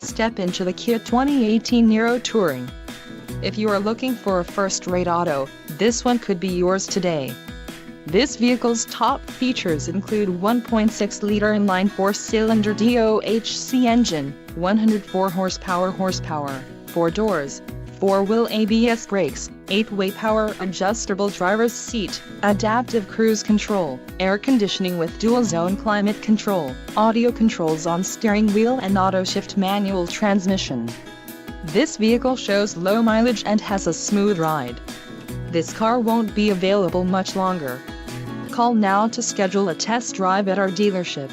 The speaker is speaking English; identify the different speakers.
Speaker 1: Step into the Kia 2018 Niro Touring. If you are looking for a first-rate auto, this one could be yours today. This vehicle's top features include 1.6-liter inline four-cylinder DOHC engine, 104 horsepower, 4 doors, 4-wheel ABS brakes, 8-way power adjustable driver's seat, adaptive cruise control, air conditioning with dual-zone climate control, audio controls on steering wheel and auto-shift manual transmission. This vehicle shows low mileage and has a smooth ride. This car won't be available much longer. Call now to schedule a test drive at our dealership.